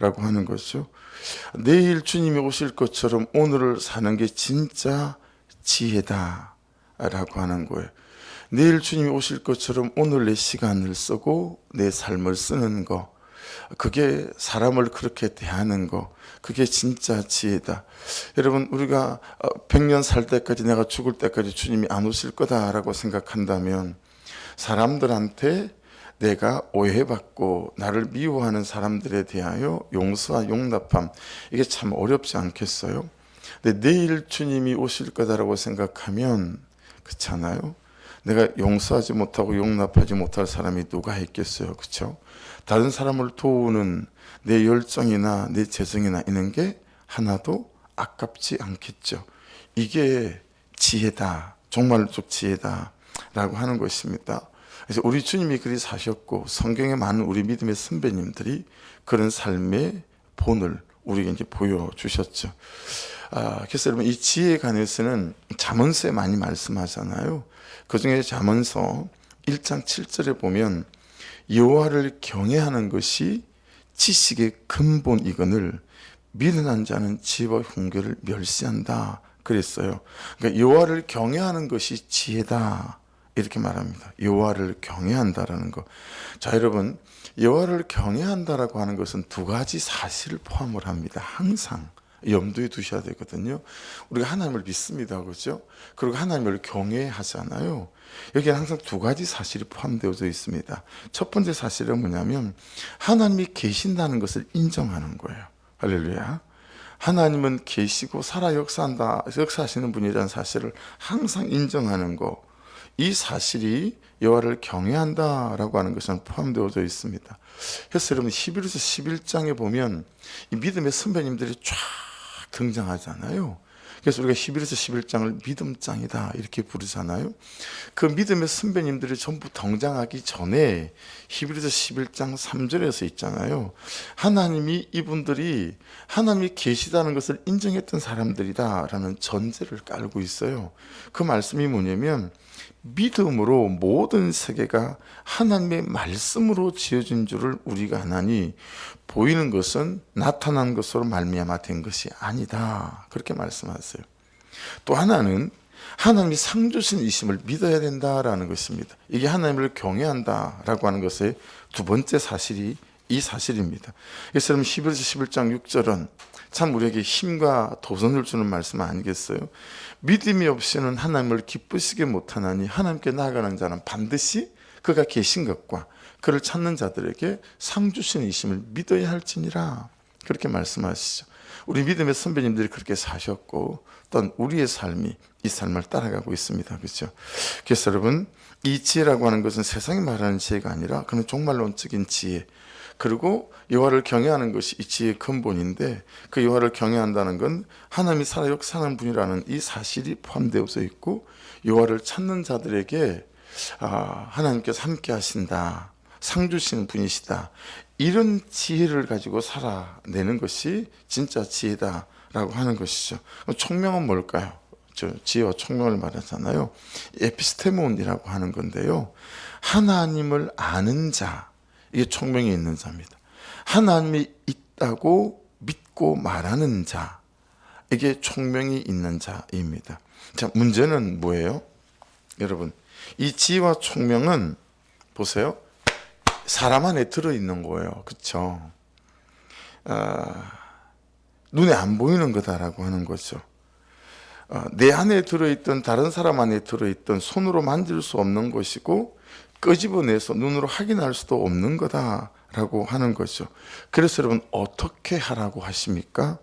라고 하는 거죠. 내일 주님이 오실 것처럼 오늘을 사는 게 진짜 지혜다 라고 하는 거예요. 내일 주님이 오실 것처럼 오늘 내 시간을 쓰고 내 삶을 쓰는 거, 그게 사람을 그렇게 대하는 거, 그게 진짜 지혜다. 여러분, 우리가 100년 살 때까지, 내가 죽을 때까지 주님이 안 오실 거다라고 생각한다면 사람들한테 내가 오해받고 나를 미워하는 사람들에 대하여 용서와 용납함, 이게 참 어렵지 않겠어요? 근데 내일 주님이 오실 거다라고 생각하면, 그렇잖아요? 내가 용서하지 못하고 용납하지 못할 사람이 누가 있겠어요? 그렇죠? 다른 사람을 도우는 내 열정이나 내 재정이나 있는 게 하나도 아깝지 않겠죠. 이게 지혜다, 정말로 지혜다 라고 하는 것입니다. 그래서 우리 주님이 그리 사셨고 성경에 많은 우리 믿음의 선배님들이 그런 삶의 본을 우리에게 이제 보여주셨죠. 그래서 여러분, 이 지혜에 관해서는 잠언서에 많이 말씀하잖아요. 그 중에 잠언서 1장 7절에 보면 여호와를 경외하는 것이 지식의 근본이거늘 미련한 자는 지혜와 훈계를 멸시한다 그랬어요. 그러니까 여호와를 경외하는 것이 지혜다 이렇게 말합니다. 여호와를 경외한다라는 거. 자, 여러분, 여호와를 경외한다라고 하는 것은 두 가지 사실을 포함을 합니다. 항상 염두에 두셔야 되거든요. 우리가 하나님을 믿습니다, 그렇죠? 그리고 하나님을 경외하잖아요. 여기에 항상 두 가지 사실이 포함되어져 있습니다. 첫 번째 사실은 뭐냐면 하나님이 계신다는 것을 인정하는 거예요. 할렐루야. 하나님은 계시고 살아 역사하시는 분이라는 사실을 항상 인정하는 거, 이 사실이 여호와를 경외한다라고 하는 것은 포함되어져 있습니다. 그래서 여러분, 히브리서 11장에 보면 이 믿음의 선배님들이 쫙 등장하잖아요. 그래서 우리가 히브리서 11장을 믿음장이다 이렇게 부르잖아요. 그 믿음의 선배님들이 전부 등장하기 전에 히브리서 11장 3절에서 있잖아요. 하나님이 이분들이 하나님이 계시다는 것을 인정했던 사람들이다라는 전제를 깔고 있어요. 그 말씀이 뭐냐면 믿음으로 모든 세계가 하나님의 말씀으로 지어진 줄을 우리가 아나니 보이는 것은 나타난 것으로 말미암아 된 것이 아니다. 그렇게 말씀하세요. 또 하나는 하나님이 상주신 이심을 믿어야 된다라는 것입니다. 이게 하나님을 경외한다라고 하는 것의 두 번째 사실이 이 사실입니다. 그래서 여러분, 히브리서 11장 6절은 참 우리에게 힘과 도전을 주는 말씀 아니겠어요? 믿음이 없이는 하나님을 기쁘시게 못하나니 하나님께 나아가는 자는 반드시 그가 계신 것과 그를 찾는 자들에게 상 주시는 이심을 믿어야 할지니라, 그렇게 말씀하시죠. 우리 믿음의 선배님들이 그렇게 사셨고 또 우리의 삶이 이 삶을 따라가고 있습니다. 그렇죠? 그래서 여러분, 이 지혜라고 하는 것은 세상이 말하는 지혜가 아니라 그는 종말론적인 지혜, 그리고 여호와를 경외하는 것이 이 지혜의 근본인데, 그 여호와를 경외한다는 건 하나님이 살아 역사하는 분이라는 이 사실이 포함되어져 있고, 여호와를 찾는 자들에게 하나님께서 함께 하신다, 상 주시는 분이시다, 이런 지혜를 가지고 살아내는 것이 진짜 지혜다라고 하는 것이죠. 총명은 뭘까요? 지혜와 총명을 말하잖아요. 에피스테몬이라고 하는 건데요, 하나님을 아는 자, 이게 총명이 있는 자입니다. 하나님이 있다고 믿고 말하는 자, 이게 총명이 있는 자입니다. 자, 문제는 뭐예요? 여러분, 이 지혜와 총명은 보세요, 사람 안에 들어있는 거예요. 그렇죠? 눈에 안 보이는 거다라고 하는 거죠. 내 안에 들어있던, 다른 사람 안에 들어있던, 손으로 만질 수 없는 것이고 끄집어내서 눈으로 확인할 수도 없는 거다라고 하는 거죠. 그래서 여러분, 어떻게 하라고 하십니까?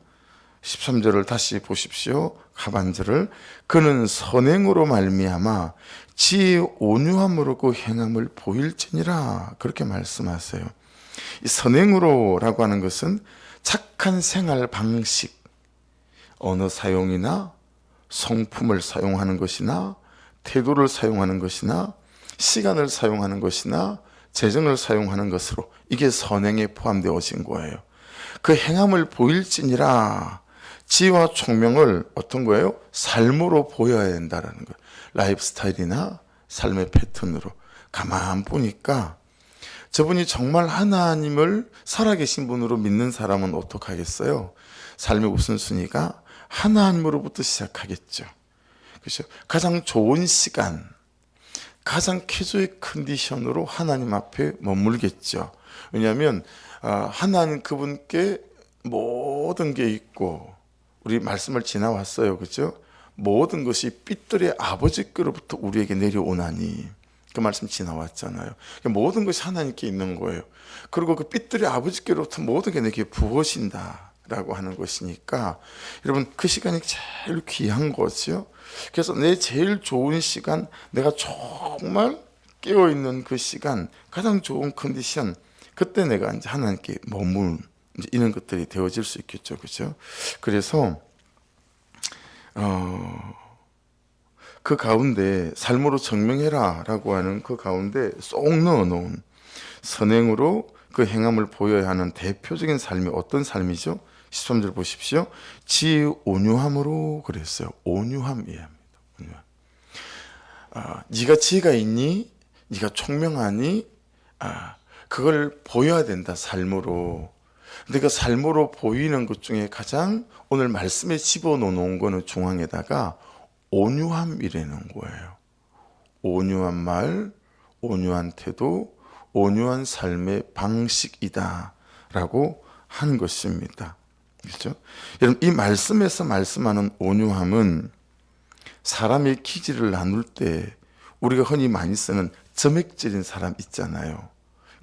13절을 다시 보십시오. 하반절을, 그는 선행으로 말미암아 지혜의 온유함으로 그 행함을 보일지니라, 그렇게 말씀하세요. 이 선행으로라고 하는 것은 착한 생활 방식, 언어 사용이나 성품을 사용하는 것이나 태도를 사용하는 것이나 시간을 사용하는 것이나 재정을 사용하는 것으로, 이게 선행에 포함되어진 거예요. 그 행함을 보일지니라, 지혜와 총명을 어떤 거예요? 삶으로 보여야 된다는 거예요. 라이프 스타일이나 삶의 패턴으로. 가만 보니까 저분이 정말 하나님을 살아계신 분으로 믿는 사람은 어떡하겠어요? 삶의 우선순위가 하나님으로부터 시작하겠죠. 그렇죠? 가장 좋은 시간, 가장 최저의 컨디션으로 하나님 앞에 머물겠죠. 왜냐하면 하나님 그분께 모든 게 있고, 우리 말씀을 지나왔어요. 그렇죠? 모든 것이 삐뚤의 아버지께로부터 우리에게 내려오나니, 그 말씀 지나왔잖아요. 모든 것이 하나님께 있는 거예요. 그리고 그 삐뚤의 아버지께로부터 모든 게 내게 부어진다 라고 하는 것이니까, 여러분 그 시간이 제일 귀한 거죠. 그래서 내 제일 좋은 시간, 내가 정말 깨어있는 그 시간, 가장 좋은 컨디션, 그때 내가 이제 하나님께 이런 것들이 되어질 수 있겠죠. 그렇죠? 그래서 그 가운데 삶으로 증명해라 라고 하는 그 가운데 쏙 넣어놓은 선행으로 그 행함을 보여야 하는 대표적인 삶이 어떤 삶이죠? 13절 보십시오. 지혜의 온유함으로 그랬어요. 온유함 이해합니다. 온유함. 네가 지혜가 있니? 네가 총명하니? 그걸 보여야 된다, 삶으로. 근데 그 삶으로 보이는 것 중에 가장 오늘 말씀에 집어넣은 거는 중앙에다가 온유함이라는 거예요. 온유한 말, 온유한 태도, 온유한 삶의 방식이다 라고 한 것입니다. 그렇죠? 여러분, 이 말씀에서 말씀하는 온유함은 사람의 기질을 나눌 때 우리가 흔히 많이 쓰는 점액질인 사람 있잖아요.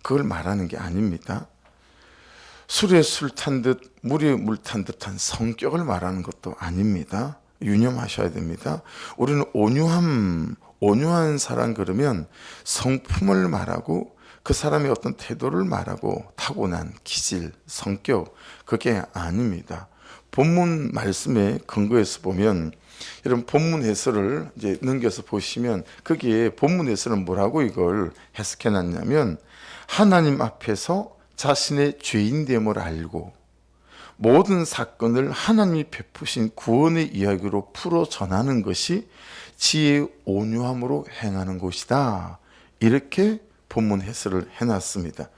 그걸 말하는 게 아닙니다. 술에 술 탄 듯 물에 물 탄 듯한 성격을 말하는 것도 아닙니다. 유념하셔야 됩니다. 우리는 온유한 사람 그러면 성품을 말하고 그 사람의 어떤 태도를 말하고 타고난 기질, 성격, 그게 아닙니다. 본문 말씀에 근거해서 보면, 여러분 본문 해설을 이제 넘겨서 보시면 거기에 본문 해설은 뭐라고 이걸 해석해 놨냐면, 하나님 앞에서 자신의 죄인됨을 알고 모든 사건을 하나님이 베푸신 구원의 이야기로 풀어 전하는 것이 지혜의 온유함으로 행하는 것이다. 이렇게 본문 해설을 해놨습니다.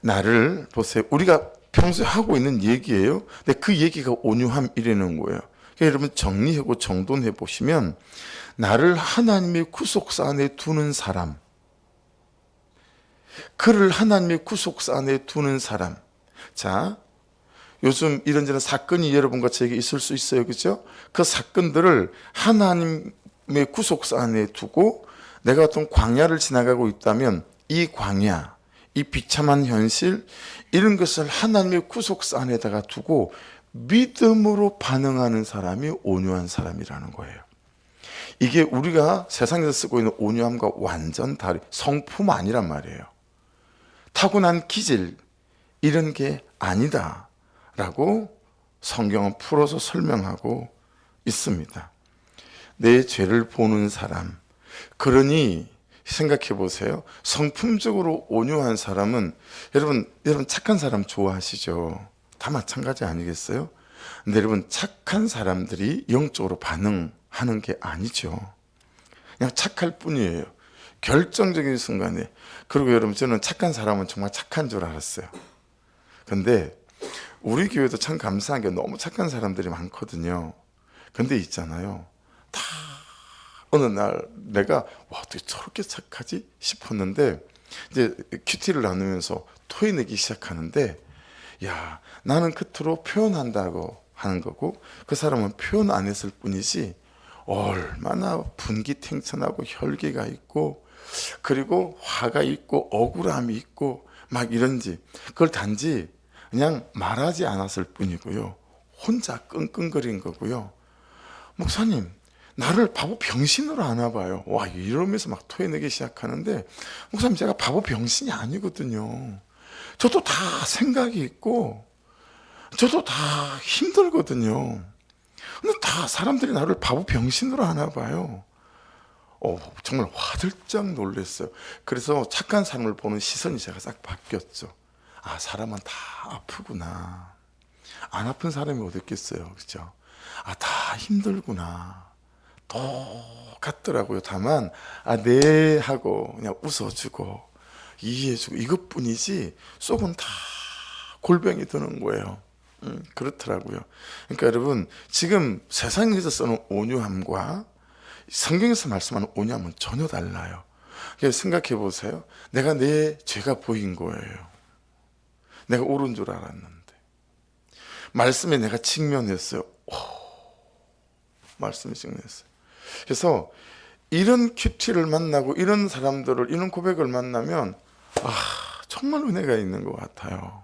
나를 보세요. 우리가 평소에 하고 있는 얘기예요. 근데 그 얘기가 온유함이라는 거예요. 그러니까 여러분 정리하고 정돈해 보시면, 나를 하나님의 구속사 안에 두는 사람, 그를 하나님의 구속사 안에 두는 사람. 자, 요즘 이런저런 사건이 여러분과 저에게 있을 수 있어요. 그렇죠? 그 사건들을 하나님의 구속사 안에 두고 내가 어떤 광야를 지나가고 있다면, 이 광야, 이 비참한 현실, 이런 것을 하나님의 구속사 안에다가 두고 믿음으로 반응하는 사람이 온유한 사람이라는 거예요. 이게 우리가 세상에서 쓰고 있는 온유함과 완전 다른, 성품 아니란 말이에요. 타고난 기질, 이런 게 아니다 라고 성경은 풀어서 설명하고 있습니다. 내 죄를 보는 사람, 그러니 생각해 보세요. 성품적으로 온유한 사람은, 여러분 착한 사람 좋아하시죠? 다 마찬가지 아니겠어요? 근데 여러분, 착한 사람들이 영적으로 반응하는 게 아니죠. 그냥 착할 뿐이에요. 결정적인 순간에. 그리고 여러분, 저는 착한 사람은 정말 착한 줄 알았어요. 근데 우리 교회도 참 감사한 게 너무 착한 사람들이 많거든요. 근데 있잖아요, 다 어느 날 내가 어떻게 저렇게 착하지 싶었는데, 이제 큐티를 나누면서 토해내기 시작하는데, 야, 나는 끝으로 표현한다고 하는 거고, 그 사람은 표현 안 했을 뿐이지 얼마나 분기탱천하고 혈기가 있고, 그리고 화가 있고 억울함이 있고 막 이런지, 그걸 단지 그냥 말하지 않았을 뿐이고요, 혼자 끙끙거린 거고요. 목사님, 나를 바보 병신으로 아나 봐요. 와, 이러면서 막 토해내기 시작하는데, 목사님, 제가 바보 병신이 아니거든요. 저도 다 생각이 있고 저도 다 힘들거든요. 근데 다 사람들이 나를 바보 병신으로 아나 봐요. 정말 화들짝 놀랐어요. 그래서 착한 사람을 보는 시선이 제가 싹 바뀌었죠. 아, 사람은 다 아프구나. 안 아픈 사람이 어디 있겠어요, 그렇죠? 아, 다 힘들구나. 똑같더라고요. 다만 네 하고 그냥 웃어주고 이해해주고 이것뿐이지 속은 다 골병이 드는 거예요. 그렇더라고요. 그러니까 여러분, 지금 세상에서 쓰는 온유함과 성경에서 말씀하는 온유함은 전혀 달라요. 생각해 보세요. 내가 내 죄가 보인 거예요. 내가 옳은 줄 알았는데 말씀에 내가 직면했어요. 말씀에 직면했어요. 그래서 이런 큐티를 만나고 이런 사람들을, 이런 고백을 만나면 정말 은혜가 있는 것 같아요.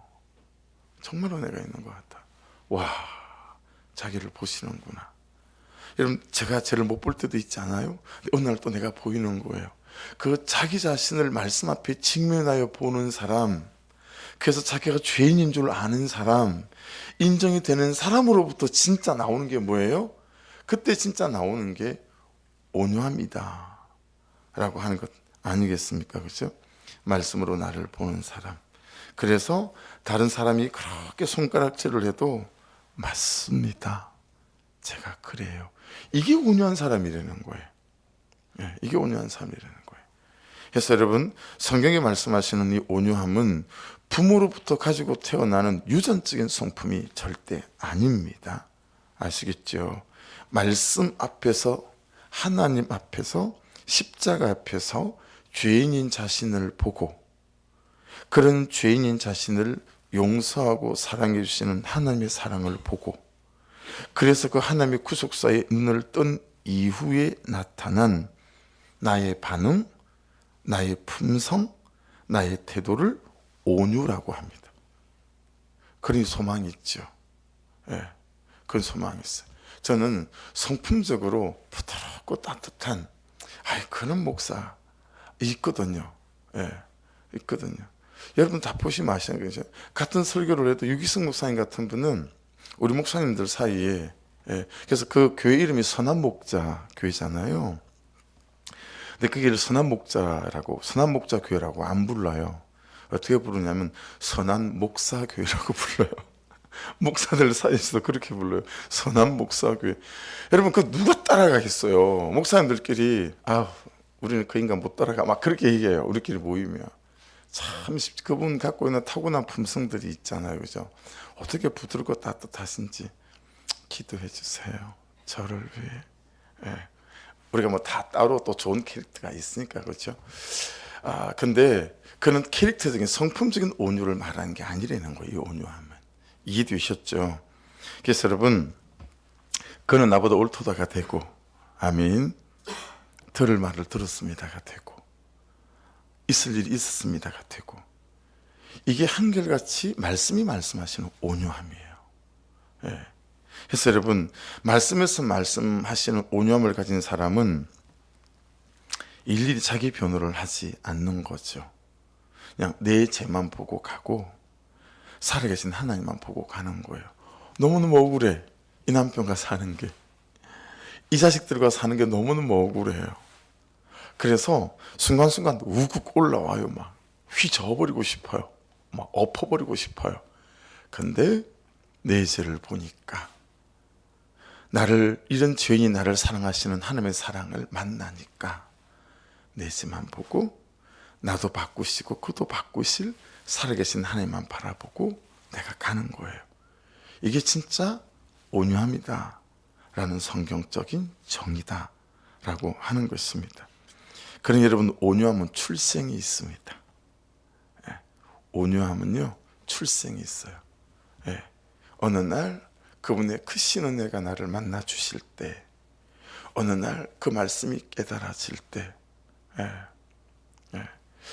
정말 은혜가 있는 것 같아. 와, 자기를 보시는구나. 여러분, 제가 쟤를 못 볼 때도 있지 않아요? 근데 어느 날 또 내가 보이는 거예요. 그 자기 자신을 말씀 앞에 직면하여 보는 사람, 그래서 자기가 죄인인 줄 아는 사람, 인정이 되는 사람으로부터 진짜 나오는 게 뭐예요? 그때 진짜 나오는 게 온유함이다 라고 하는 것 아니겠습니까? 그렇죠? 말씀으로 나를 보는 사람. 그래서 다른 사람이 그렇게 손가락질을 해도 맞습니다, 제가 그래요. 이게 온유한 사람이라는 거예요. 이게 온유한 사람이라는 거예요. 그래서 여러분, 성경에 말씀하시는 이 온유함은 부모로부터 가지고 태어나는 유전적인 성품이 절대 아닙니다. 아시겠죠? 말씀 앞에서, 하나님 앞에서, 십자가 앞에서 죄인인 자신을 보고 그런 죄인인 자신을 용서하고 사랑해 주시는 하나님의 사랑을 보고, 그래서 그 하나님의 구속사의 눈을 뜬 이후에 나타난 나의 반응, 나의 품성, 나의 태도를 온유라고 합니다. 그런 소망이 있죠. 그런 소망이 있어요. 저는 성품적으로 부드럽고 따뜻한 그런 목사 있거든요. 있거든요. 여러분 다 보시면 아시는 거죠. 같은 설교를 해도 유기성 목사님 같은 분은 우리 목사님들 사이에, 그래서 그 교회 이름이 선한 목자 교회잖아요. 근데 그게 선한 목자라고, 선한 목자 교회라고 안 불러요. 어떻게 부르냐면 선한 목사 교회라고 불러요. 목사들 사이에서도 그렇게 불러요. 선한 목사 교회. 여러분, 그 누가 따라가겠어요? 목사님들끼리 우리는 그 인간 못 따라가 막 그렇게 얘기해요. 우리끼리 모이면. 참 그분 갖고 있는 타고난 품성들이 있잖아요, 그죠? 어떻게 부드럽고 따뜻하신지 기도해 주세요, 저를 위해. 우리가 뭐 다 따로 또 좋은 캐릭터가 있으니까, 그렇죠? 근데 그는 캐릭터적인 성품적인 온유를 말하는 게 아니라는 거예요. 이 온유함은 이해되셨죠? 그래서 여러분, 그는 나보다 옳도다가 되고, 아멘, 들을 말을 들었습니다가 되고, 있을 일이 있었습니다가 되고, 이게 한결같이 말씀이 말씀하시는 온유함이에요. 그래서 여러분, 말씀에서 말씀하시는 온유함을 가진 사람은 일일이 자기 변호를 하지 않는 거죠. 그냥 내 죄만 보고 가고 살아계신 하나님만 보고 가는 거예요. 너무너무 억울해. 이 남편과 사는 게, 이 자식들과 사는 게 너무너무 억울해요. 그래서 순간순간 우국 올라와요. 막 휘저어버리고 싶어요. 막 엎어버리고 싶어요. 근데 내 죄를 보니까, 이런 죄인이 나를 사랑하시는 하나님의 사랑을 만나니까 내 죄만 보고, 나도 바꾸시고 그도 바꾸실 살아계신 하나님만 바라보고 내가 가는 거예요. 이게 진짜 온유함이다 라는 성경적인 정의다 라고 하는 것입니다. 그러니 여러분, 온유함은 출생이 있습니다. 온유함은요, 출생이 있어요. 어느 날 그분의 크신 은혜가 나를 만나 주실 때, 어느 날 그 말씀이 깨달아질 때,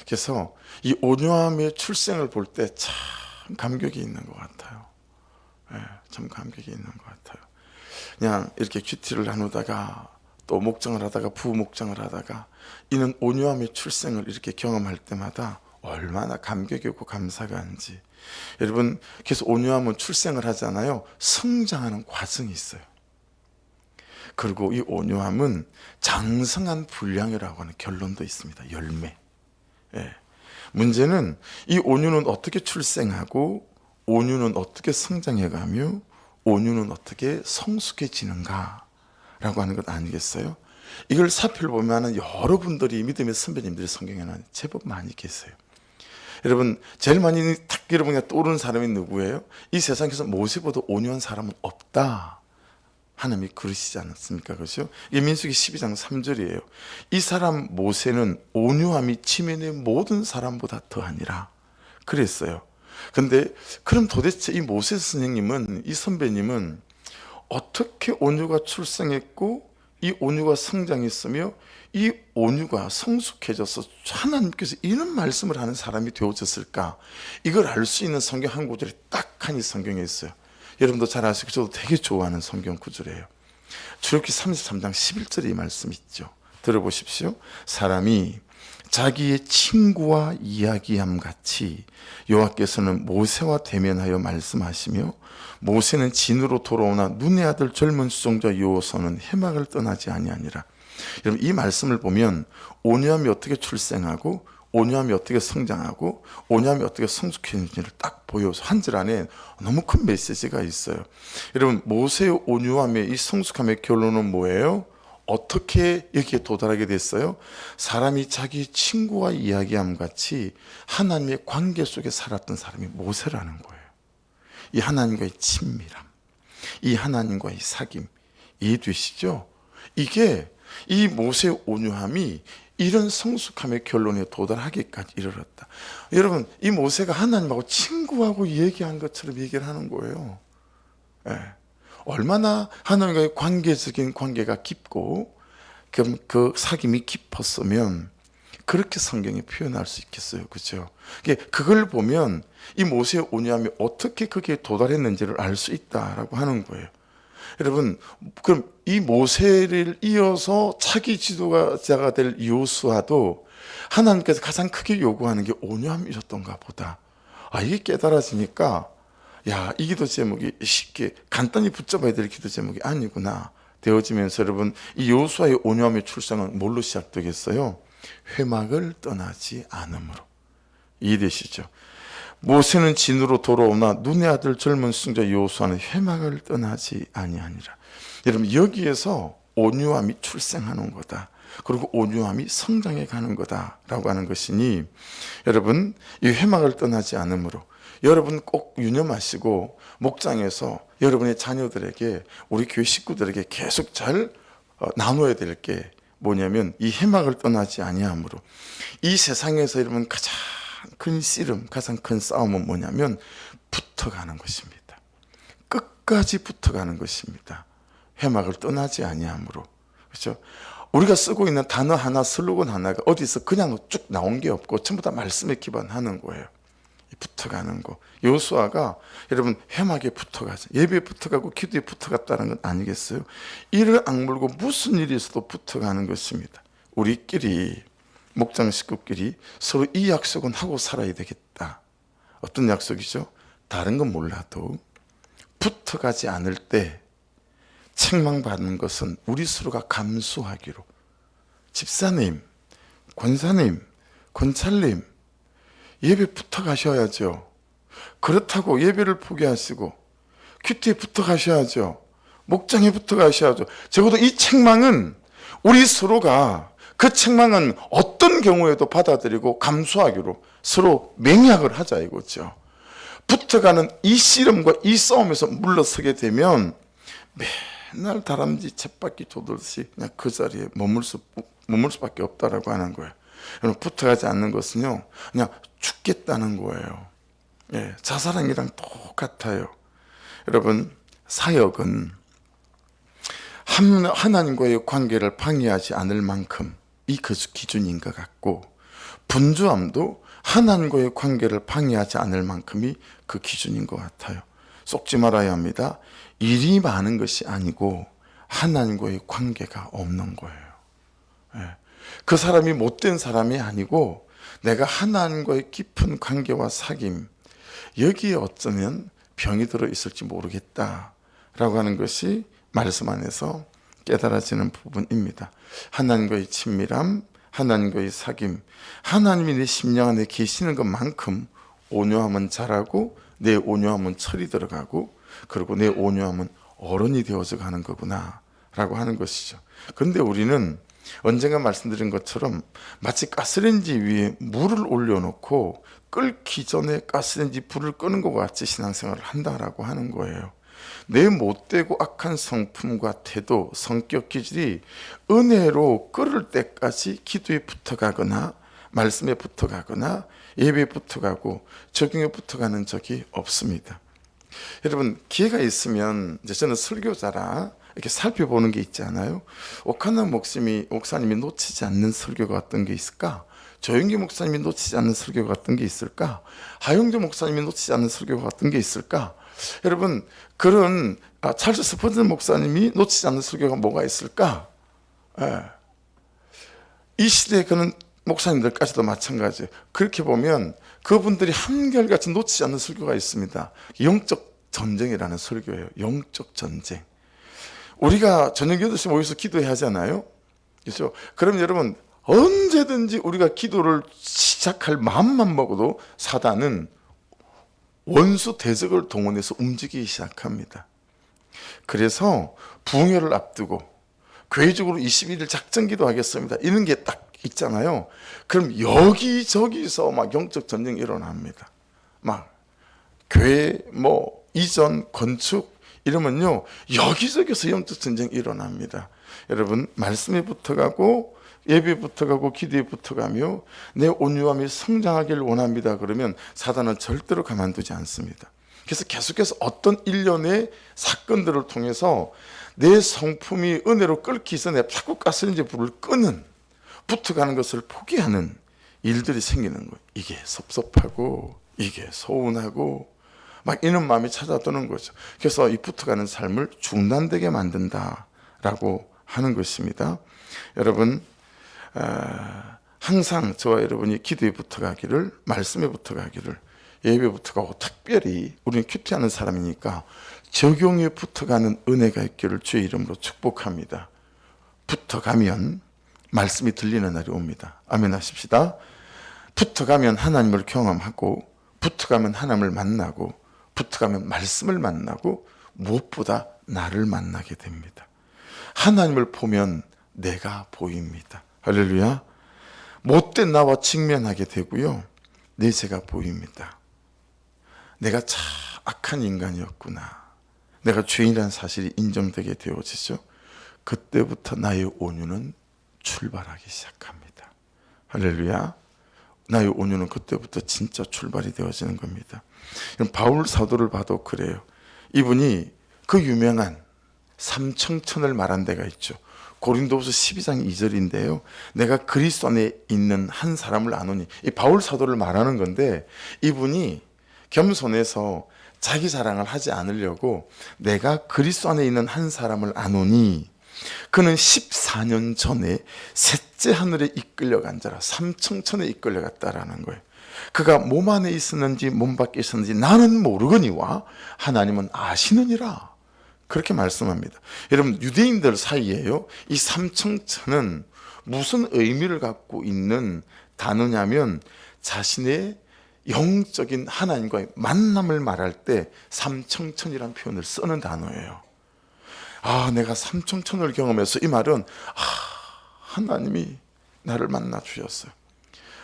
그래서 이 온유함의 출생을 볼 때 참 감격이 있는 것 같아요. 참 감격이 있는 것 같아요. 그냥 이렇게 큐티를 나누다가 또 목장을 하다가 부목장을 하다가 이는 온유함의 출생을 이렇게 경험할 때마다 얼마나 감격이 있고 감사가 한지. 여러분, 그래서 온유함은 출생을 하잖아요. 성장하는 과정이 있어요. 그리고 이 온유함은 장성한 분량이라고 하는 결론도 있습니다. 열매. 문제는 이 온유는 어떻게 출생하고, 온유는 어떻게 성장해가며, 온유는 어떻게 성숙해지는가 라고 하는 것 아니겠어요? 이걸 살펴보면 여러분들이 믿음의 선배님들이 성경에는 제법 많이 계세요. 여러분 제일 많이 탁 여러분이 떠오르는 사람이 누구예요? 이 세상에서 모세보다 온유한 사람은 없다. 하나님이 그러시지 않았습니까? 그렇죠? 이게 민수기 12장 3절이에요. 이 사람 모세는 온유함이 지면의 모든 사람보다 더하니라 그랬어요. 근데 그럼 도대체 이 모세 선생님은, 이 선배님은 어떻게 온유가 출생했고 이 온유가 성장했으며 이 온유가 성숙해져서 하나님께서 이런 말씀을 하는 사람이 되어졌을까? 이걸 알 수 있는 성경 한 구절이 딱 한 이 성경에 있어요. 여러분도 잘 아시고 저도 되게 좋아하는 성경 구절이에요. 출애굽기 33장 11절에 이 말씀 있죠. 들어보십시오. 사람이 자기의 친구와 이야기함 같이 여호와께서는 모세와 대면하여 말씀하시며 모세는 진으로 돌아오나 눈의 아들 젊은 수종자 여호수아는 해막을 떠나지 아니하니라. 여러분 이 말씀을 보면 온유함이 어떻게 출생하고 온유함이 어떻게 성장하고 온유함이 어떻게 성숙해지는지를 딱 보여서 한 절 안에 너무 큰 메시지가 있어요. 여러분 모세의 온유함의 이 성숙함의 결론은 뭐예요? 어떻게 여기에 도달하게 됐어요? 사람이 자기 친구와 이야기함 같이 하나님의 관계 속에 살았던 사람이 모세라는 거예요. 이 하나님과의 친밀함, 이 하나님과의 사귐, 이해되시죠? 이게 이 모세의 온유함이 이런 성숙함의 결론에 도달하기까지 이르렀다. 여러분 이 모세가 하나님하고 친구하고 얘기한 것처럼 얘기를 하는 거예요. 예. 얼마나 하나님과의 관계적인 관계가 깊고 그 사귐이 깊었으면 그렇게 성경에 표현할 수 있겠어요. 그렇죠? 그걸 보면 이 모세의 온유함이 어떻게 거기에 도달했는지를 알 수 있다라고 하는 거예요. 여러분 그럼 이 모세를 이어서 차기 지도자가 될 여호수아도 하나님께서 가장 크게 요구하는 게 온유함이었던가 보다. 이게 깨달아지니까 야, 이 기도 제목이 쉽게 간단히 붙잡아야 될 기도 제목이 아니구나 되어지면서 여러분 이 여호수아의 온유함의 출생은 뭘로 시작되겠어요? 회막을 떠나지 않음으로. 이해되시죠? 모세는 진으로 돌아오나 눈의 아들 젊은 수종자 여호수아는 회막을 떠나지 아니하니라. 여러분 여기에서 온유함이 출생하는 거다. 그리고 온유함이 성장해 가는 거다라고 하는 것이니 여러분 이 회막을 떠나지 않음으로 여러분 꼭 유념하시고 목장에서 여러분의 자녀들에게 우리 교회 식구들에게 계속 잘 나눠야 될 게 뭐냐면 이 회막을 떠나지 아니함으로 이 세상에서 여러분 가장 큰 씨름, 가장 큰 싸움은 뭐냐면 붙어가는 것입니다. 끝까지 붙어가는 것입니다. 회막을 떠나지 아니함으로. 그렇죠? 우리가 쓰고 있는 단어 하나, 슬로건 하나가 어디서 그냥 쭉 나온 게 없고 전부 다 말씀에 기반하는 거예요. 붙어가는 거. 여호수아가 여러분 회막에 붙어가죠. 예배에 붙어가고 기도에 붙어갔다는 건 아니겠어요? 이를 악물고 무슨 일이 있어도 붙어가는 것입니다. 우리끼리 목장 식구끼리 서로 이 약속은 하고 살아야 되겠다. 어떤 약속이죠? 다른 건 몰라도 붙어가지 않을 때 책망받는 것은 우리 서로가 감수하기로. 집사님, 권사님, 권찰님 예배 붙어가셔야죠. 그렇다고 예배를 포기하시고 큐티에 붙어가셔야죠. 목장에 붙어가셔야죠. 적어도 이 책망은 우리 서로가 그 책망은 어떤 경우에도 받아들이고 감수하기로 서로 맹약을 하자 이거죠. 붙어가는 이 씨름과 이 싸움에서 물러서게 되면 맨날 다람쥐 쳇바퀴 도듯이 그냥 그 자리에 머물 수밖에 없다라고 하는 거예요. 여러분 붙어가지 않는 것은요 그냥 죽겠다는 거예요. 예, 자살행위랑 똑같아요. 여러분 사역은 하나님과의 관계를 방해하지 않을 만큼 이 기준인 것 같고 분주함도 하나님과의 관계를 방해하지 않을 만큼이 그 기준인 것 같아요. 속지 말아야 합니다. 일이 많은 것이 아니고 하나님과의 관계가 없는 거예요. 예. 그 사람이 못된 사람이 아니고 내가 하나님과의 깊은 관계와 사귐 여기에 어쩌면 병이 들어있을지 모르겠다라고 하는 것이 말씀 안에서 깨달아지는 부분입니다. 하나님과의 친밀함, 하나님과의 사귐, 하나님이 내 심령 안에 계시는 것만큼 온유함은 자라고 내 온유함은 철이 들어가고 그리고 내 온유함은 어른이 되어져 가는 거구나 라고 하는 것이죠. 그런데 우리는 언젠가 말씀드린 것처럼 마치 가스레인지 위에 물을 올려놓고 끓기 전에 가스레인지 불을 끄는 것 같이 신앙생활을 한다라고 하는 거예요. 내 못되고 악한 성품과 태도, 성격 기질이 은혜로 끓을 때까지 기도에 붙어가거나 말씀에 붙어가거나 예배에 붙어가고 적용에 붙어가는 적이 없습니다. 여러분, 기회가 있으면 이제 저는 설교자라 이렇게 살펴보는 게 있지 않아요? 오카나 목사님이 놓치지 않는 설교가 어떤 게 있을까? 조영기 목사님이 놓치지 않는 설교가 어떤 게 있을까? 하용조 목사님이 놓치지 않는 설교가 어떤 게 있을까? 여러분, 그런 찰스 스퍼전 목사님이 놓치지 않는 설교가 뭐가 있을까? 이 시대에 그런 목사님들까지도 마찬가지예요. 그렇게 보면 그분들이 한결같이 놓치지 않는 설교가 있습니다. 영적 전쟁이라는 설교예요. 영적 전쟁. 우리가 저녁 8시 모여서 기도해야 하잖아요. 그렇죠? 그럼 여러분, 언제든지 우리가 기도를 시작할 마음만 먹어도 사단은 원수 대적을 동원해서 움직이기 시작합니다. 그래서 부흥회를 앞두고 교회적으로 21일 작전기도 하겠습니다. 이런 게 딱 있잖아요. 그럼 여기저기서 막 영적 전쟁이 일어납니다. 막 교회 이전 건축 이러면요, 여기저기서 영적 전쟁이 일어납니다. 여러분, 말씀에 붙어가고 예배에 붙어가고 기도에 붙어가며 내 온유함이 성장하기를 원합니다. 그러면 사단은 절대로 가만두지 않습니다. 그래서 계속해서 어떤 일련의 사건들을 통해서 내 성품이 은혜로 끓기 전에 자꾸 가스레인지 불을 끄는, 붙어가는 것을 포기하는 일들이 생기는 거예요. 이게 섭섭하고 이게 서운하고 막 이런 마음이 찾아드는 거죠. 그래서 이 붙어가는 삶을 중단되게 만든다라고 하는 것입니다. 여러분, 항상 저와 여러분이 기도에 붙어가기를, 말씀에 붙어가기를, 예배에 붙어가고, 특별히 우리는 큐티하는 사람이니까 적용에 붙어가는 은혜가 있기를 주의 이름으로 축복합니다. 붙어가면 말씀이 들리는 날이 옵니다. 아멘 하십시다. 붙어가면 하나님을 경험하고, 붙어가면 하나님을 만나고, 붙어가면 말씀을 만나고, 무엇보다 나를 만나게 됩니다. 하나님을 보면 내가 보입니다. 할렐루야. 못된 나와 직면하게 되고요, 내 죄가 보입니다. 내가 참 악한 인간이었구나, 내가 죄인이라는 사실이 인정되게 되어지죠. 그때부터 나의 온유는 출발하기 시작합니다. 할렐루야. 나의 온유는 그때부터 진짜 출발이 되어지는 겁니다. 바울 사도를 봐도 그래요. 이분이 그 유명한 삼청천을 말한 데가 있죠. 고린도후서 12장 2절인데요. 내가 그리스도 안에 있는 한 사람을 아노니, 이 바울 사도를 말하는 건데, 이분이 겸손해서 자기 자랑을 하지 않으려고 내가 그리스도 안에 있는 한 사람을 아노니, 그는 14년 전에 셋째 하늘에 이끌려간 자라, 삼청천에 이끌려갔다라는 거예요. 그가 몸 안에 있었는지 몸 밖에 있었는지 나는 모르거니와 하나님은 아시느니라, 그렇게 말씀합니다. 여러분, 유대인들 사이에요, 이 삼청천은 무슨 의미를 갖고 있는 단어냐면, 자신의 영적인 하나님과의 만남을 말할 때 삼청천이라는 표현을 쓰는 단어예요. 내가 삼청천을 경험해서, 이 말은 하나님이 나를 만나 주셨어요,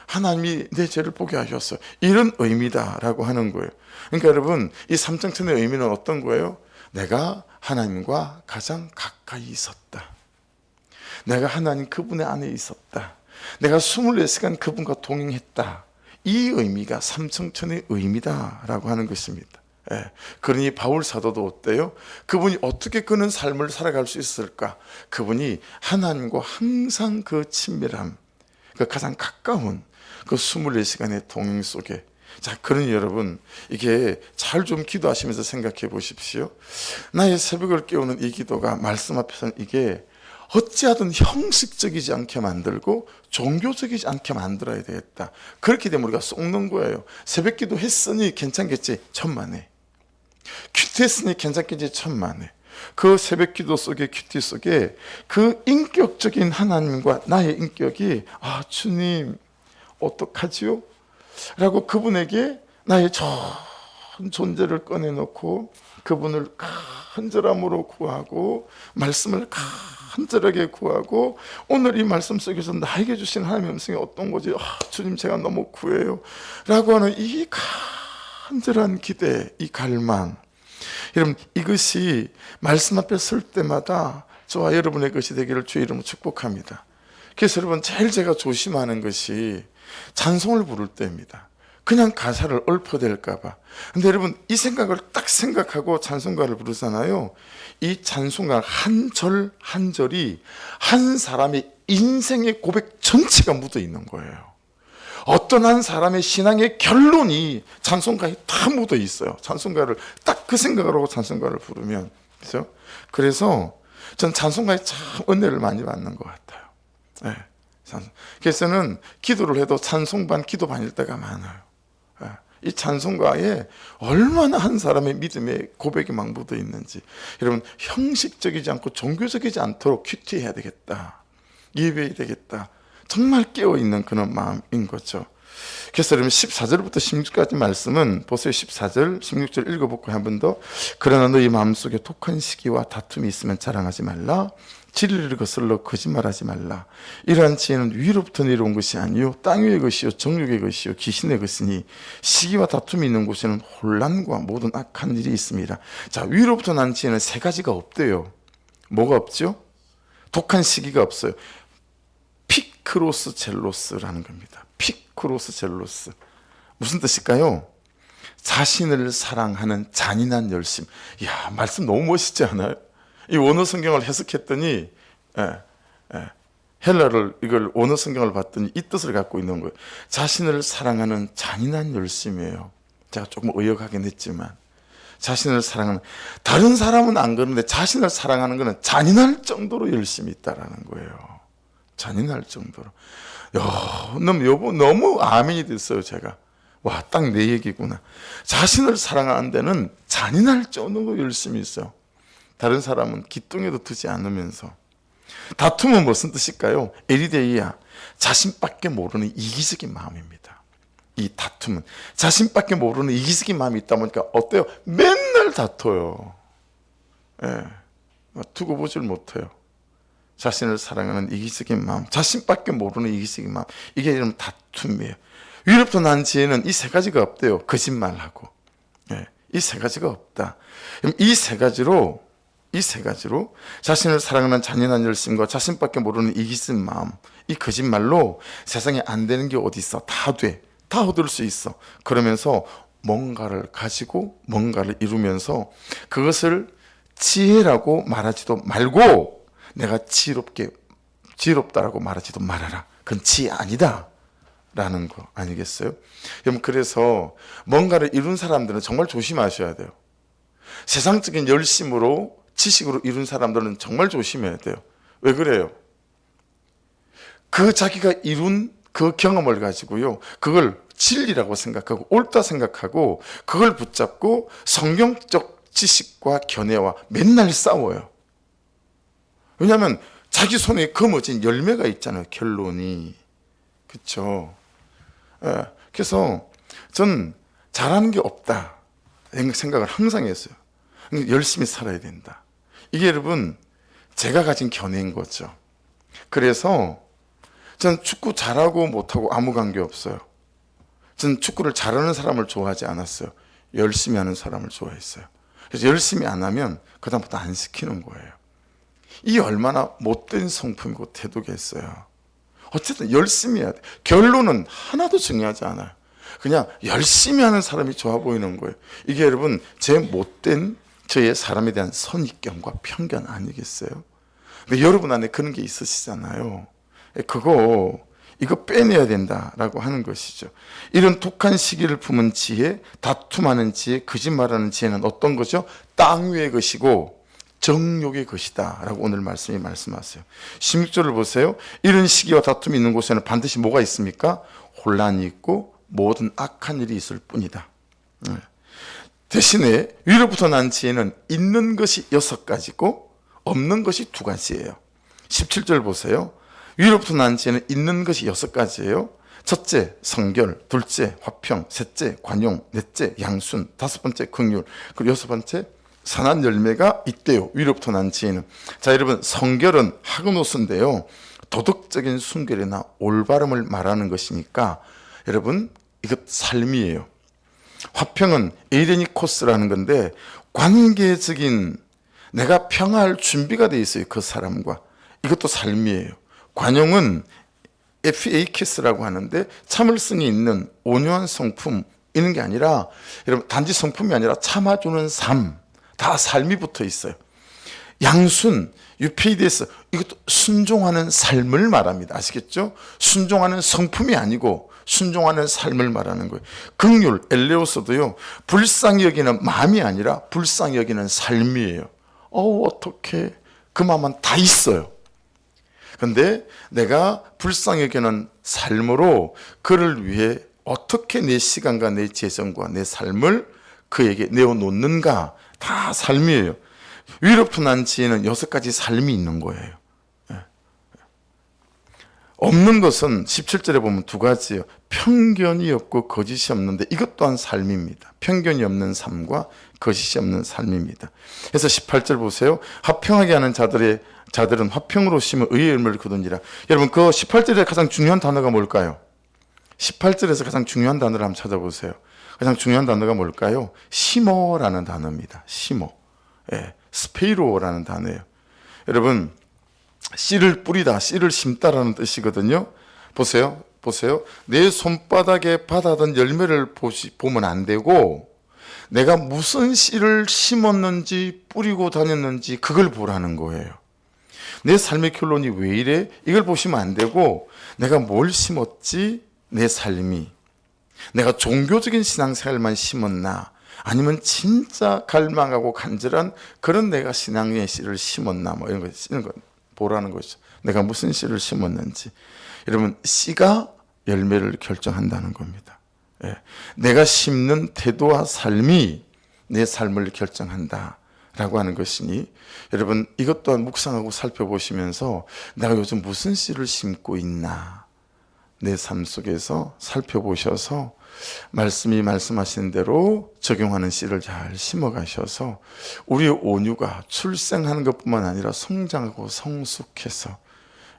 하나님이 내 죄를 보게 하셨어요, 이런 의미다라고 하는 거예요. 그러니까 여러분, 이 삼청천의 의미는 어떤 거예요? 내가 하나님과 가장 가까이 있었다, 내가 하나님 그분의 안에 있었다, 내가 24시간 그분과 동행했다, 이 의미가 삼청천의 의미다라고 하는 것입니다. 그러니 바울 사도도 어때요? 그분이 어떻게 그런 삶을 살아갈 수 있을까? 그분이 하나님과 항상 그 친밀함, 그 가장 가까운 그 24시간의 동행 속에, 자, 그러니 여러분, 이게 잘 좀 기도하시면서 생각해 보십시오. 나의 새벽을 깨우는 이 기도가 말씀 앞에서는 이게 어찌하든 형식적이지 않게 만들고 종교적이지 않게 만들어야 되겠다. 그렇게 되면 우리가 속는 거예요. 새벽 기도 했으니 괜찮겠지, 천만에. 큐티 했으니 괜찮겠지, 천만에. 그 새벽 기도 속에, 큐티 속에 그 인격적인 하나님과 나의 인격이, 주님 어떡하지요? 라고 그분에게 나의 전 존재를 꺼내놓고 그분을 간절함으로 구하고 말씀을 간절하게 구하고 오늘 이 말씀 속에서 나에게 주신 하나님의 음성이 어떤 거지? 주님 제가 너무 구해요 라고 하는 이 간절한 기대, 이 갈망, 여러분 이것이 말씀 앞에 설 때마다 저와 여러분의 것이 되기를 주의 이름으로 축복합니다. 그래서 여러분 제일 제가 조심하는 것이 찬송을 부를 때입니다. 그냥 가사를 읊어댈까 봐. 근데 여러분 이 생각을 딱 생각하고 찬송가를 부르잖아요. 이 찬송가 한 절 한 절이 한 사람의 인생의 고백 전체가 묻어 있는 거예요. 어떤 한 사람의 신앙의 결론이 찬송가에 다 묻어 있어요. 찬송가를 딱 그 생각을 하고 찬송가를 부르면. 그렇죠? 그래서 전 찬송가에 참 은혜를 많이 받는 것 같아요. 네, 그래서는 기도를 해도 찬송 반 기도 반일 때가 많아요. 네, 이 찬송가에 얼마나 한 사람의 믿음의 고백이 막 묻어 있는지. 여러분 형식적이지 않고 종교적이지 않도록 큐티해야 되겠다, 예배해야 되겠다, 정말 깨어있는 그런 마음인 거죠. 그래서 여러분 14절부터 16절까지 말씀은 보세요. 14절 16절 읽어볼까요? 한 번 더. 그러나 너희 마음속에 독한 시기와 다툼이 있으면 자랑하지 말라. 진리를 거슬러 거짓말하지 말라. 이러한 지혜는 위로부터 내려온 것이 아니요 땅 위의 것이요 정욕의 것이요 귀신의 것이니 시기와 다툼이 있는 곳에는 혼란과 모든 악한 일이 있습니다. 자, 위로부터 난 지혜는 세 가지가 없대요. 뭐가 없죠? 독한 시기가 없어요. 피크로스 젤로스라는 겁니다. 피크로스 젤로스. 무슨 뜻일까요? 자신을 사랑하는 잔인한 열심. 이야, 말씀 너무 멋있지 않아요? 이 원어 성경을 해석했더니 헬라를 이걸 원어 성경을 봤더니 이 뜻을 갖고 있는 거예요. 자신을 사랑하는 잔인한 열심이에요. 제가 조금 의역하긴 했지만 자신을 사랑하는, 다른 사람은 안 그런데 자신을 사랑하는 것은 잔인할 정도로 열심히 있다라는 거예요. 잔인할 정도로. 너무 아멘이 됐어요. 제가 와, 딱 내 얘기구나. 자신을 사랑하는 데는 잔인할 정도로 열심히 있어요. 다른 사람은 기뚱에도 두지 않으면서. 다툼은 무슨 뜻일까요? 에리데이아, 자신밖에 모르는 이기적인 마음입니다. 이 다툼은 자신밖에 모르는 이기적인 마음이 있다 보니까 어때요? 맨날 다퉈요. 두고 보질 못해요. 자신을 사랑하는 이기적인 마음, 자신밖에 모르는 이기적인 마음, 이게 이런 다툼이에요. 위로부터 난 지혜는 이 세 가지가 없대요. 거짓말하고. 이 세 가지가 없다. 이 세 가지로 자신을 사랑하는 잔인한 열심과 자신밖에 모르는 이기적인 마음, 이 거짓말로 세상에 안 되는 게 어디 있어? 다 돼. 다 얻을 수 있어. 그러면서 뭔가를 가지고 뭔가를 이루면서 그것을 지혜라고 말하지도 말고 내가 지혜롭다라고 말하지도 말아라. 그건 지혜 아니다 라는 거 아니겠어요? 여러분, 그래서 뭔가를 이룬 사람들은 정말 조심하셔야 돼요. 세상적인 열심으로 지식으로 이룬 사람들은 정말 조심해야 돼요. 왜 그래요? 그 자기가 이룬 그 경험을 가지고요, 그걸 진리라고 생각하고 옳다 생각하고 그걸 붙잡고 성경적 지식과 견해와 맨날 싸워요. 왜냐하면 자기 손에 거머쥔 열매가 있잖아요. 결론이. 그렇죠? 그래서 전 잘하는 게 없다 생각을 항상 했어요. 열심히 살아야 된다. 이게 여러분 제가 가진 견해인 거죠. 그래서 전 축구 잘하고 못하고 아무 관계 없어요. 전 축구를 잘하는 사람을 좋아하지 않았어요. 열심히 하는 사람을 좋아했어요. 그래서 열심히 안 하면 그다음부터 안 시키는 거예요. 이 얼마나 못된 성품이고 태도겠어요. 어쨌든 열심히 해야 돼. 결론은 하나도 중요하지 않아요. 그냥 열심히 하는 사람이 좋아 보이는 거예요. 이게 여러분 제 못된 저의 사람에 대한 선입견과 편견 아니겠어요? 근데 여러분 안에 그런 게 있으시잖아요. 이거 빼내야 된다라고 하는 것이죠. 이런 독한 시기를 품은 지혜, 다툼하는 지혜, 거짓말하는 지혜는 어떤 거죠? 땅 위의 것이고 정욕의 것이다 라고 오늘 말씀이 말씀하세요. 16절을 보세요. 이런 시기와 다툼이 있는 곳에는 반드시 뭐가 있습니까? 혼란이 있고 모든 악한 일이 있을 뿐이다. 대신에 위로부터 난 지혜는 있는 것이 6가지고 없는 것이 2가지예요. 17절 보세요. 위로부터 난 지혜는 있는 것이 6가지예요. 첫째, 성결. 둘째, 화평. 셋째, 관용. 넷째, 양순. 5번째, 긍휼. 그리고 6번째, 선한 열매가 있대요. 위로부터 난 지혜는. 자, 여러분, 성결은 학은호수인데요, 도덕적인 순결이나 올바름을 말하는 것이니까 여러분, 이것 삶이에요. 화평은 에이레니코스라는 건데 관계적인, 내가 평화할 준비가 돼 있어요, 그 사람과. 이것도 삶이에요. 관용은 에피에이키스라고 하는데 참을성이 있는 온유한 성품, 이런 게 아니라 여러분, 단지 성품이 아니라 참아주는 삶, 다 삶이 붙어 있어요. 양순, 유페이데스, 이것도 순종하는 삶을 말합니다. 아시겠죠? 순종하는 성품이 아니고 순종하는 삶을 말하는 거예요. 긍휼, 엘레오서도요, 불쌍히 여기는 마음이 아니라 불쌍히 여기는 삶이에요. 어떻게 그 마음은 다 있어요. 근데 내가 불쌍히 여기는 삶으로 그를 위해 어떻게 내 시간과 내 재정과 내 삶을 그에게 내어놓는가, 다 삶이에요. 위로부터 난 지혜는 6가지 삶이 있는 거예요. 없는 것은 17절에 보면 2가지예요. 편견이 없고 거짓이 없는데, 이것 또한 삶입니다. 편견이 없는 삶과 거짓이 없는 삶입니다. 그래서 18절 보세요. 화평하게 하는 자들은 화평으로 심어 의의 열매를 거두니라. 여러분, 그 18절에 가장 중요한 단어가 뭘까요? 18절에서 가장 중요한 단어를 한번 찾아보세요. 가장 중요한 단어가 뭘까요? 심어라는 단어입니다. 심어. 스페이로라는 단어예요. 여러분, 씨를 뿌리다, 씨를 심다라는 뜻이거든요. 보세요. 내 손바닥에 받아든 열매를 보면 안 되고, 내가 무슨 씨를 심었는지, 뿌리고 다녔는지 그걸 보라는 거예요. 내 삶의 결론이 왜 이래? 이걸 보시면 안 되고, 내가 뭘 심었지? 내 삶이. 내가 종교적인 신앙생활만 심었나? 아니면 진짜 갈망하고 간절한 그런 내가 신앙의 씨를 심었나? 뭐 이런 거 보라는 거죠. 내가 무슨 씨를 심었는지. 여러분, 씨가 열매를 결정한다는 겁니다. 내가 심는 태도와 삶이 내 삶을 결정한다라고 하는 것이니, 여러분, 이것 또한 묵상하고 살펴보시면서 내가 요즘 무슨 씨를 심고 있나, 내 삶 속에서 살펴보셔서 말씀이 말씀하신 대로 적용하는 씨를 잘 심어가셔서 우리의 온유가 출생하는 것뿐만 아니라 성장하고 성숙해서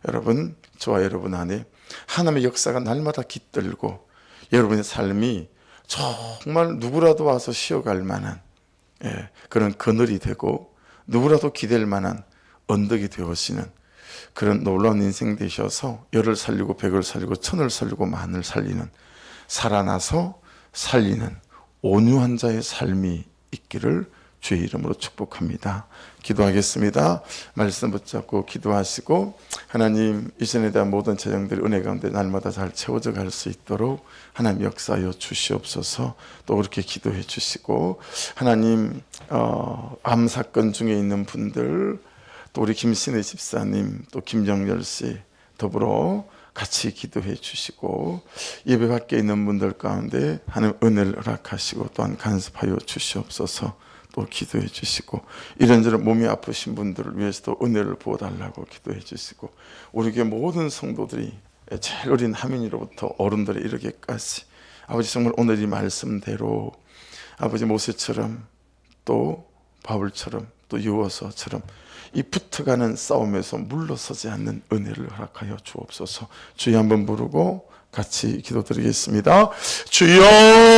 여러분, 저와 여러분 안에 하나님의 역사가 날마다 깃들고 여러분의 삶이 정말 누구라도 와서 쉬어갈 만한 그런 그늘이 되고 누구라도 기댈 만한 언덕이 되어지는 그런 놀라운 인생 되셔서 열을 살리고 백을 살리고 천을 살리고 만을 살리는, 살아나서 살리는 온유한 자의 삶이 있기를 주의 이름으로 축복합니다. 기도하겠습니다. 말씀 붙잡고 기도하시고, 하나님, 이전에 대한 모든 재정들이 은혜 가운데 날마다 잘 채워져 갈 수 있도록 하나님 역사하여 주시옵소서. 또 그렇게 기도해 주시고, 하나님, 암 사건 중에 있는 분들, 또 우리 김신혜 집사님, 또 김정열 씨 더불어 같이 기도해 주시고, 예배 밖에 있는 분들 가운데 하나님 은혜를 허락하시고 또한 간섭하여 주시옵소서. 또 기도해 주시고, 이런저런 몸이 아프신 분들을 위해서도 은혜를 부어달라고 기도해 주시고, 우리 교회 모든 성도들이 제일 어린 하민이로부터 어른들에 이르기까지 아버지, 정말 오늘 이 말씀대로 아버지 모세처럼 또 바울처럼 또 유어서처럼 이 붙어가는 싸움에서 물러서지 않는 은혜를 허락하여 주옵소서. 주여 한번 부르고 같이 기도드리겠습니다. 주여!